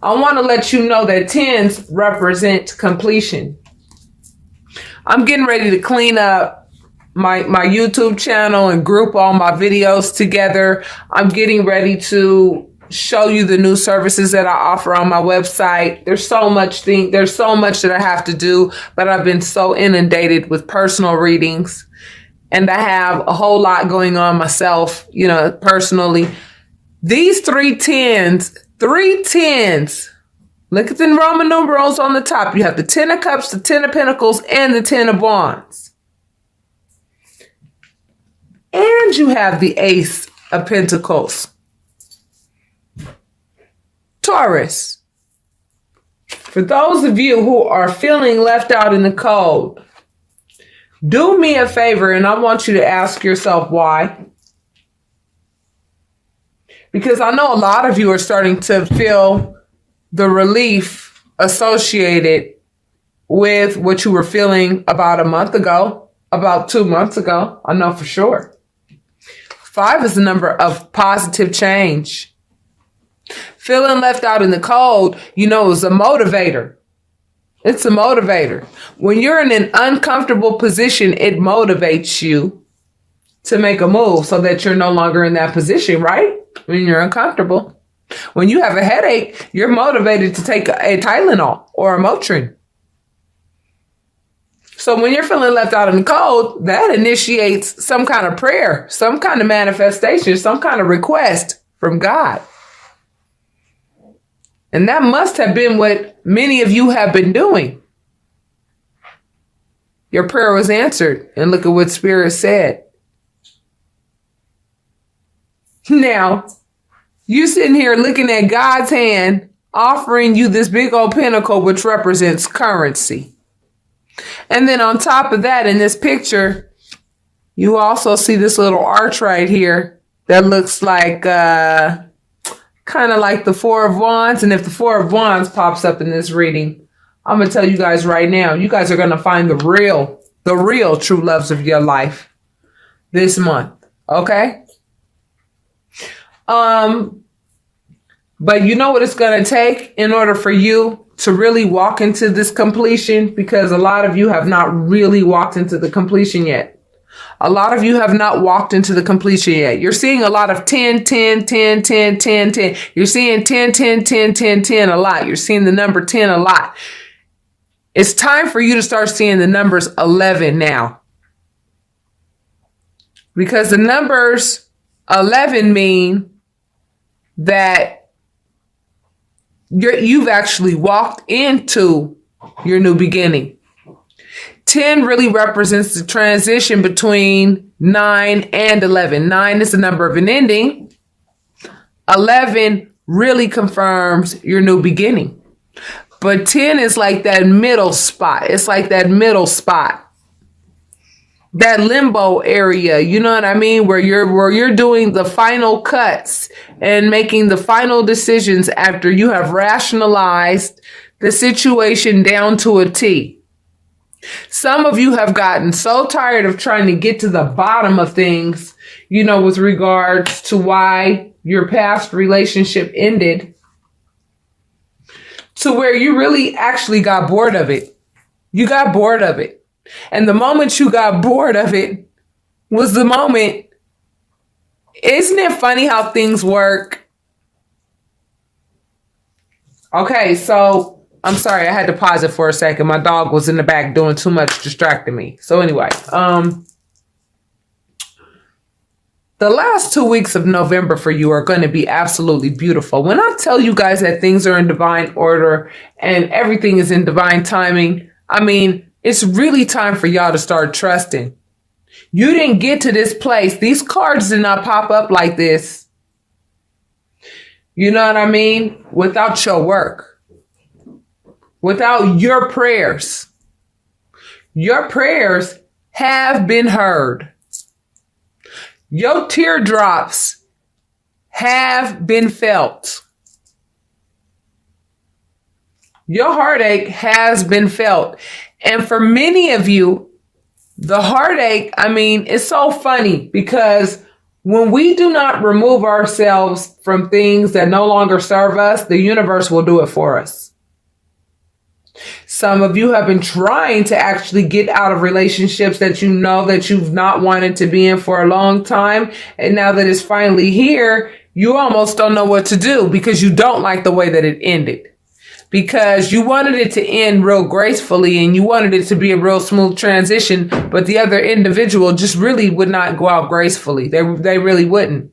I want to let you know that 10s represent completion. I'm getting ready to clean up my YouTube channel and group all my videos together. I'm getting ready to show you the new services that I offer on my website. There's so much that I have to do, but I've been so inundated with personal readings, and I have a whole lot going on myself, personally. These three tens, look at the Roman numerals on the top. You have the 10 of Cups, the 10 of Pentacles, and the 10 of Wands. And you have the Ace of Pentacles. Taurus, for those of you who are feeling left out in the cold, do me a favor and I want you to ask yourself why. Because I know a lot of you are starting to feel the relief associated with what you were feeling about a month ago, about 2 months ago. I know for sure. 5 is the number of positive change. Feeling left out in the cold, is a motivator. It's a motivator. When you're in an uncomfortable position, it motivates you to make a move so that you're no longer in that position, right? When you're uncomfortable. When you have a headache, you're motivated to take a Tylenol or a Motrin. So when you're feeling left out in the cold, that initiates some kind of prayer, some kind of manifestation, some kind of request from God. And that must have been what many of you have been doing. Your prayer was answered. And look at what Spirit said. Now, you sitting here looking at God's hand, offering you this big old pentacle, which represents currency. And then on top of that, in this picture, you also see this little arch right here that looks like, kind of like the 4 of Wands. And if the 4 of Wands pops up in this reading, I'm going to tell you guys right now, you guys are going to find the real true loves of your life this month. Okay? But you know what it's going to take in order for you to really walk into this completion? Because a lot of you have not really walked into the completion yet. A lot of you have not walked into the completion yet. You're seeing a lot of 10, 10, 10, 10, 10, 10. You're seeing 10, 10, 10, 10, 10 a lot. You're seeing the number 10 a lot. It's time for you to start seeing the numbers 11 now. Because the numbers 11 mean that you've actually walked into your new beginning. 10 really represents the transition between 9 and 11. 9 is the number of an ending. 11 really confirms your new beginning. But 10 is like that middle spot. It's like that middle spot. That limbo area, you know what I mean? Where you're doing the final cuts and making the final decisions after you have rationalized the situation down to a T. Some of you have gotten so tired of trying to get to the bottom of things, with regards to why your past relationship ended, to where you really actually got bored of it. You got bored of it. And the moment you got bored of it was the moment. Isn't it funny how things work? Okay, so I'm sorry, I had to pause it for a second. My dog was in the back doing too much, distracting me. So anyway, the last 2 weeks of November for you are going to be absolutely beautiful. When I tell you guys that things are in divine order and everything is in divine timing, I mean, it's really time for y'all to start trusting. You didn't get to this place. These cards did not pop up like this. You know what I mean? Without your work. Without your prayers. Your prayers have been heard. Your teardrops have been felt. Your heartache has been felt. And for many of you, the heartache, it's so funny because When we do not remove ourselves from things that no longer serve us, the universe will do it for us. Some of you have been trying to actually get out of relationships that you know that you've not wanted to be in for a long time. And now that it's finally here, you almost don't know what to do because you don't like the way that it ended. Because you wanted it to end real gracefully and you wanted it to be a real smooth transition, but the other individual just really would not go out gracefully. They really wouldn't.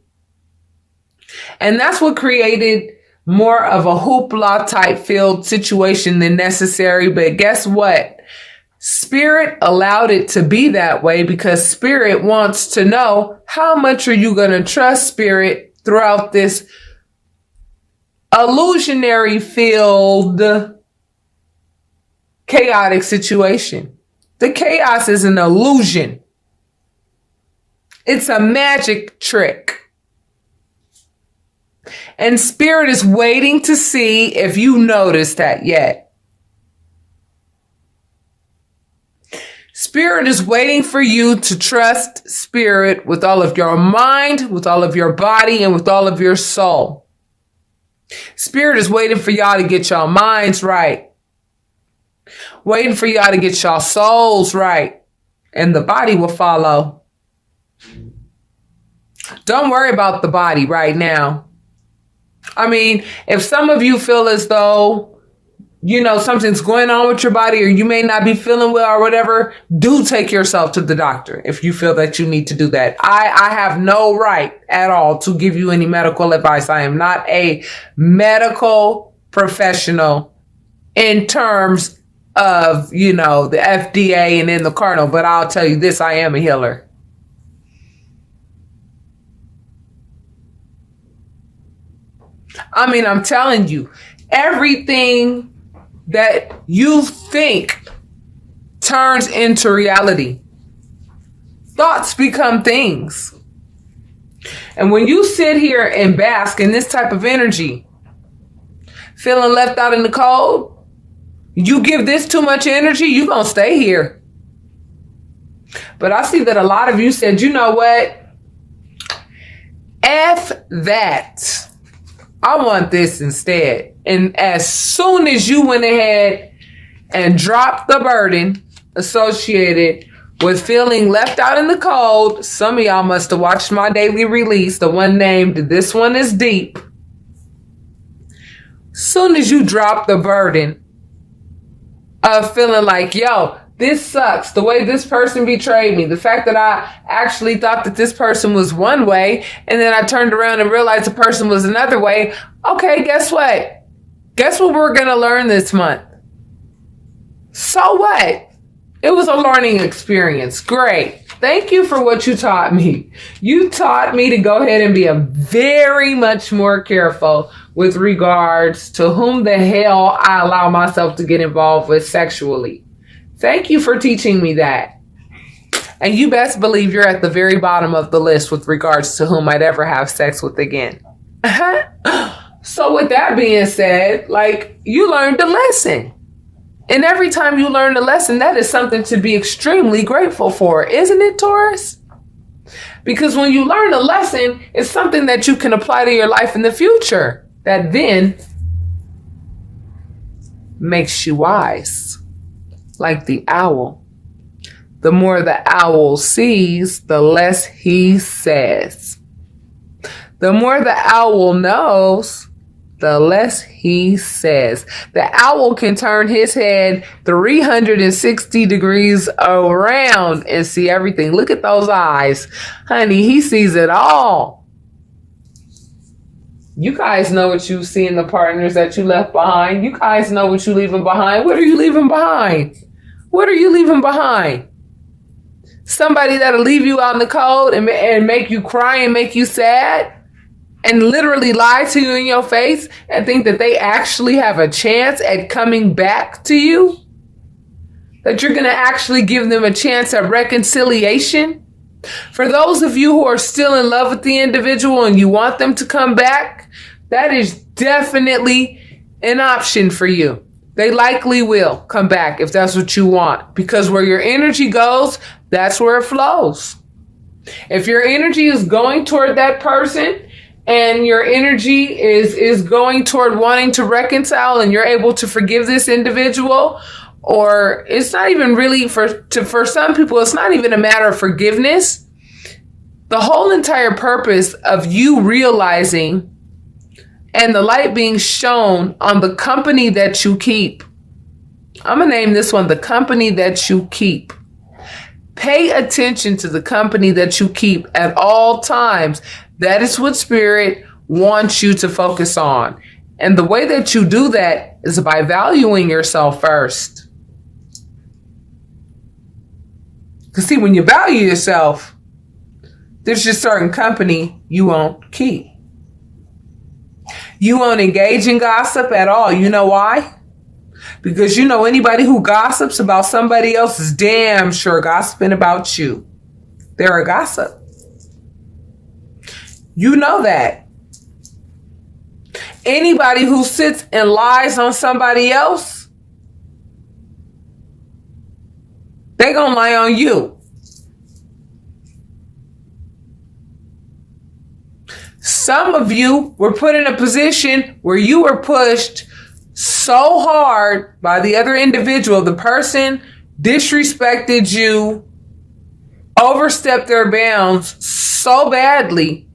And that's what created more of a hoopla type filled situation than necessary. But guess what? Spirit allowed it to be that way because Spirit wants to know, how much are you going to trust Spirit throughout this illusionary filled chaotic situation? The chaos is an illusion. It's a magic trick. And Spirit is waiting to see if you noticed that yet. Spirit is waiting for you to trust Spirit with all of your mind, with all of your body, and with all of your soul. Spirit is waiting for y'all to get y'all minds right. Waiting for y'all to get y'all souls right. And the body will follow. Don't worry about the body right now. I mean, if some of you feel as though, you know, something's going on with your body or you may not be feeling well or whatever, do take yourself to the doctor if you feel that you need to do that. I have no right at all to give you any medical advice. I am not a medical professional in terms of, you know, the FDA and in the carnal, but I'll tell you this, I am a healer. I mean, I'm telling you, everything that you think turns into reality. Thoughts become things. And when you sit here and bask in this type of energy, feeling left out in the cold, you give this too much energy, you're going to stay here. But I see that a lot of you said, you know what? F that. I want this instead. And as soon as you went ahead and dropped the burden associated with feeling left out in the cold, some of y'all must have watched my daily release, the one named This One Is Deep. Soon as you drop the burden of feeling like, yo, this sucks, the way this person betrayed me, the fact that I actually thought that this person was one way, and then I turned around and realized the person was another way. Okay, guess what? Guess what we're going to learn this month? So what? It was a learning experience. Great. Thank you for what you taught me. You taught me to go ahead and be very much more careful with regards to whom the hell I allow myself to get involved with sexually. Thank you for teaching me that. And you best believe you're at the very bottom of the list with regards to whom I'd ever have sex with again. So with that being said, like, you learned a lesson. And every time you learn a lesson, that is something to be extremely grateful for, isn't it, Taurus? Because when you learn a lesson, it's something that you can apply to your life in the future that then makes you wise. Like the owl. The more the owl sees, the less he says. The more the owl knows, the less he says. The owl can turn his head 360 degrees around and see everything. Look at those eyes. Honey, he sees it all. You guys know what you see in the partners that you left behind. You guys know what you're leaving behind. What are you leaving behind? What are you leaving behind? Somebody that'll leave you out in the cold and make you cry and make you sad and literally lie to you in your face and think that they actually have a chance at coming back to you? That you're going to actually give them a chance at reconciliation? For those of you who are still in love with the individual and you want them to come back, that is definitely an option for you. They likely will come back if that's what you want, because where your energy goes, that's where it flows. If your energy is going toward that person and your energy is going toward wanting to reconcile and you're able to forgive this individual, or it's not even really for some people, it's not even a matter of forgiveness. The whole entire purpose of you realizing and the light being shown on the company that you keep. I'm going to name this one, the company that you keep. Pay attention to the company that you keep at all times. That is what Spirit wants you to focus on. And the way that you do that is by valuing yourself first. Because see, when you value yourself, there's just certain company you won't keep. You won't engage in gossip at all. You know why? Because you know anybody who gossips about somebody else is damn sure gossiping about you. They're a gossip. You know that. Anybody who sits and lies on somebody else, they're going to lie on you. Some of you were put in a position where you were pushed so hard by the other individual. The person disrespected you, overstepped their bounds so badly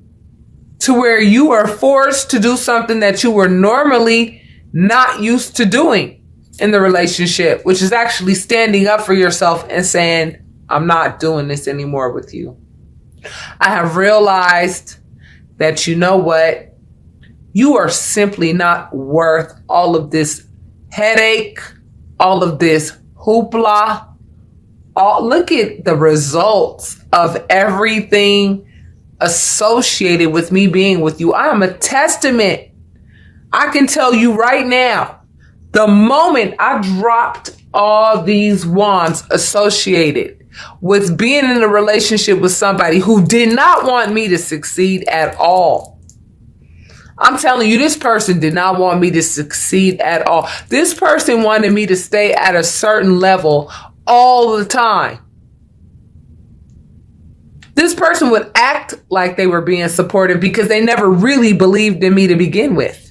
to where you were forced to do something that you were normally not used to doing in the relationship, which is actually standing up for yourself and saying, I'm not doing this anymore with you. I have realized that, you know what? You are simply not worth all of this headache, all of this hoopla. Look at the results of everything associated with me being with you. I am a testament. I can tell you right now, the moment I dropped all these wands associated with being in a relationship with somebody who did not want me to succeed at all. I'm telling you, this person did not want me to succeed at all. This person wanted me to stay at a certain level all the time. This person would act like they were being supportive because they never really believed in me to begin with.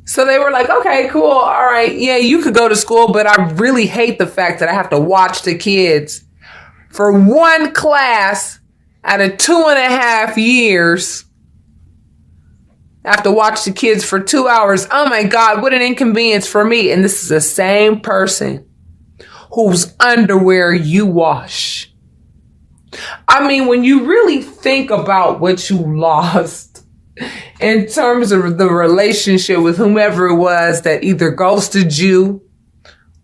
So they were like, okay, cool. All right. Yeah, you could go to school, but I really hate the fact that I have to watch the kids for one class out of 2.5 years. I have to watch the kids for 2 hours. Oh my God, what an inconvenience for me. And this is the same person whose underwear you wash. I mean, when you really think about what you lost in terms of the relationship with whomever it was that either ghosted you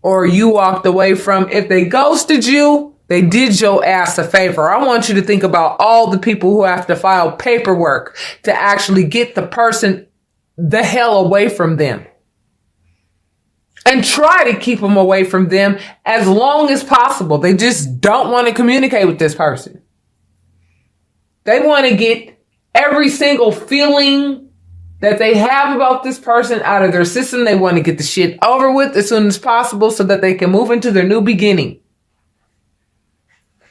or you walked away from, if they ghosted you, they did your ass a favor. I want you to think about all the people who have to file paperwork to actually get the person the hell away from them. And try to keep them away from them as long as possible. They just don't want to communicate with this person. They want to get every single feeling that they have about this person out of their system. They want to get the shit over with as soon as possible so that they can move into their new beginning.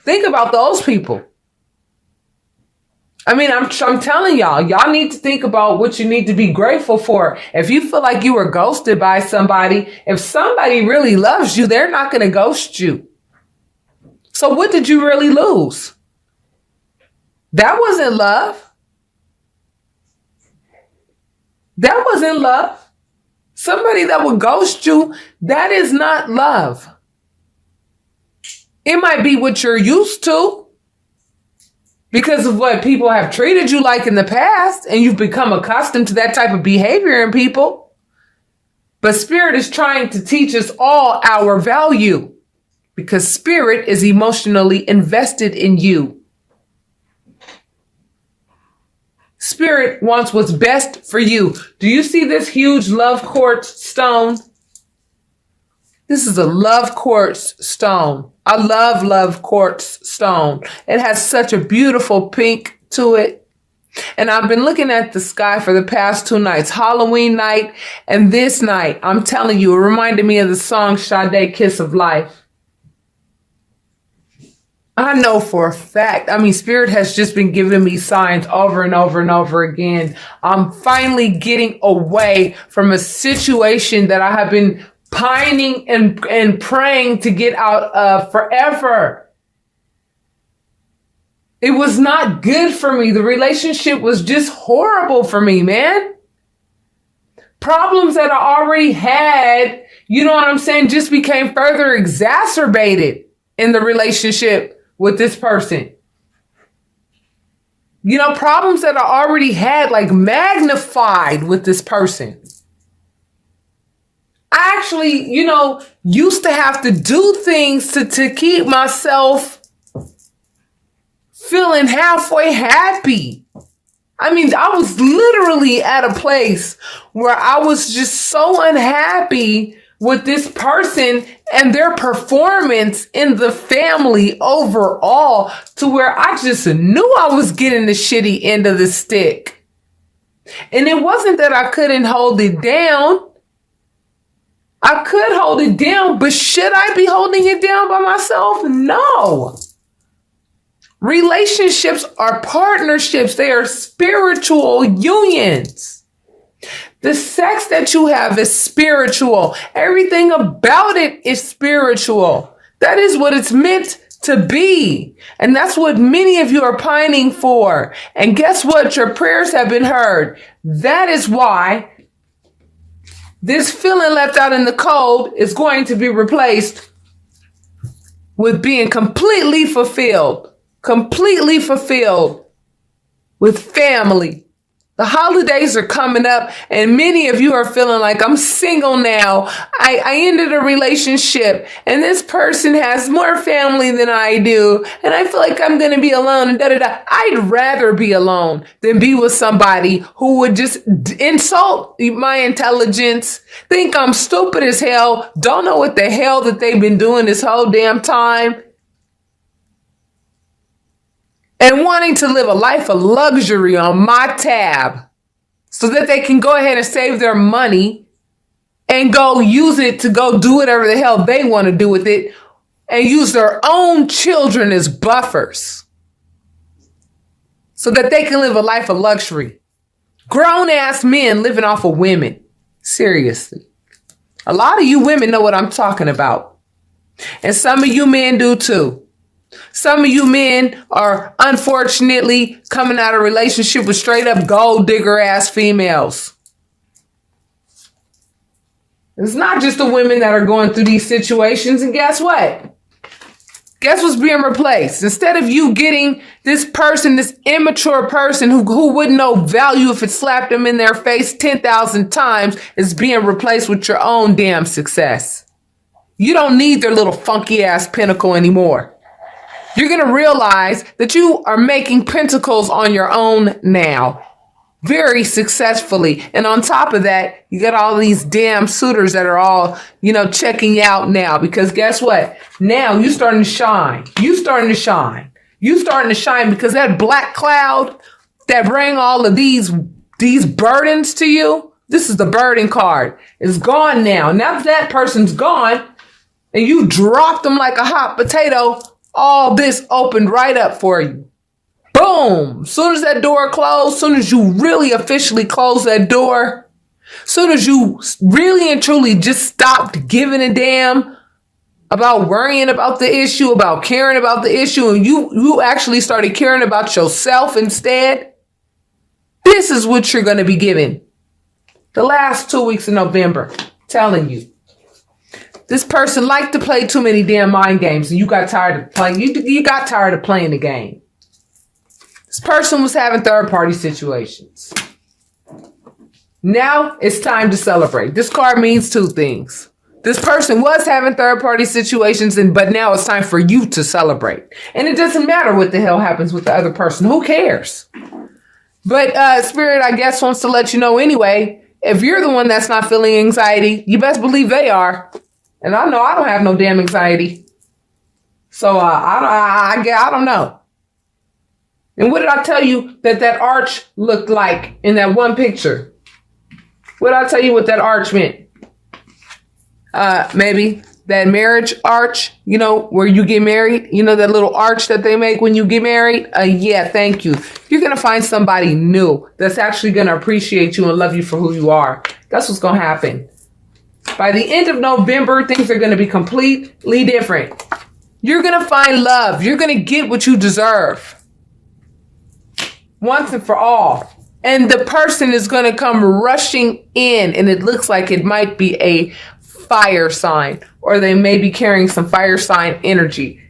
Think about those people. I mean, I'm telling y'all need to think about what you need to be grateful for. If you feel like you were ghosted by somebody, if somebody really loves you, they're not going to ghost you. So what did you really lose? That wasn't love. That wasn't love. Somebody that would ghost you, that is not love. It might be what you're used to because of what people have treated you like in the past, and you've become accustomed to that type of behavior in people. But Spirit is trying to teach us all our value because Spirit is emotionally invested in you. Spirit wants what's best for you. Do you see this huge love quartz stone? This is a love quartz stone. I love quartz stone. It has such a beautiful pink to it. And I've been looking at the sky for the past 2 nights, Halloween night and this night. I'm telling you, it reminded me of the song Sade, Kiss of Life. I know for a fact. I mean, Spirit has just been giving me signs over and over and over again. I'm finally getting away from a situation that I have been pining and praying to get out of forever. It was not good for me. The relationship was just horrible for me, man. Problems that I already had, you know what I'm saying, just became further exacerbated in the relationship with this person. You know, problems that I already had, like, magnified with this person. I actually, you know, used to have to do things to keep myself feeling halfway happy. I mean, I was literally at a place where I was just so unhappy with this person and their performance in the family overall, to where I just knew I was getting the shitty end of the stick. And it wasn't that I couldn't hold it down. I could hold it down, but should I be holding it down by myself? No. Relationships are partnerships. They are spiritual unions. The sex that you have is spiritual. Everything about it is spiritual. That is what it's meant to be. And that's what many of you are pining for. And guess what? Your prayers have been heard. That is why this feeling left out in the cold is going to be replaced with being completely fulfilled with family. The holidays are coming up, and many of you are feeling like, I'm single now. I ended a relationship, and this person has more family than I do, and I feel like I'm going to be alone, and da-da-da. I'd rather be alone than be with somebody who would just insult my intelligence, think I'm stupid as hell, don't know what the hell that they've been doing this whole damn time, and wanting to live a life of luxury on my tab so that they can go ahead and save their money and go use it to go do whatever the hell they want to do with it, and use their own children as buffers so that they can live a life of luxury. Grown ass men living off of women. Seriously. A lot of you women know what I'm talking about. And some of you men do too. Some of you men are unfortunately coming out of a relationship with straight up gold digger ass females. It's not just the women that are going through these situations. And guess what? Guess what's being replaced? Instead of you getting this person, this immature person who wouldn't know value if it slapped them in their face 10,000 times, is being replaced with your own damn success. You don't need their little funky ass pinnacle anymore. You're going to realize that you are making pentacles on your own now, very successfully. And on top of that, you got all these damn suitors that are all, you know, checking you out now, because guess what? Now you're starting to shine. You starting to shine. You starting to shine because that black cloud that bring all of these burdens to you, this is the burden card, is gone now. Now that person's gone and you dropped them like a hot potato, all this opened right up for you. Boom. Soon as that door closed, soon as you really officially close that door, soon as you really and truly just stopped giving a damn about worrying about the issue, about caring about the issue, and you actually started caring about yourself instead, this is what you're going to be given. The last 2 weeks of November, telling you. This person liked to play too many damn mind games, and you got tired of playing. You got tired of playing the game. This person was having third-party situations. Now it's time to celebrate. This card means two things. This person was having third-party situations, but now it's time for you to celebrate. And it doesn't matter what the hell happens with the other person. Who cares? But Spirit, I guess, wants to let you know anyway, if you're the one that's not feeling anxiety, you best believe they are. And I know I don't have no damn anxiety. So I don't know. And what did I tell you that arch looked like in that one picture? What did I tell you what that arch meant? Maybe that marriage arch, you know, where you get married, you know, that little arch that they make when you get married. Yeah, thank you. You're going to find somebody new that's actually going to appreciate you and love you for who you are. That's what's going to happen. By the end of November, things are going to be completely different. You're going to find love. You're going to get what you deserve once and for all. And the person is going to come rushing in, and it looks like it might be a fire sign, or they may be carrying some fire sign energy.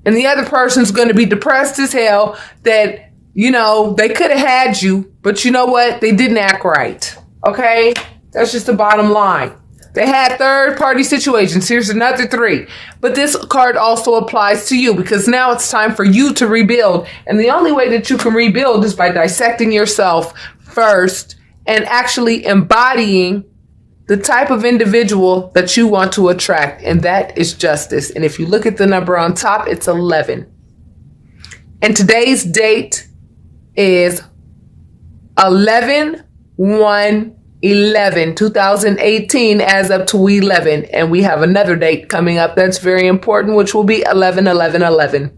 And the other person's going to be depressed as hell that, you know, they could have had you, but you know what? They didn't act right. Okay? That's just the bottom line. They had third-party situations. Here's another 3. But this card also applies to you, because now it's time for you to rebuild. And the only way that you can rebuild is by dissecting yourself first and actually embodying the type of individual that you want to attract. And that is justice. And if you look at the number on top, it's 11. And today's date is 11/1/11/2018 as up to 11. And we have another date coming up that's very important, which will be 11/11/11.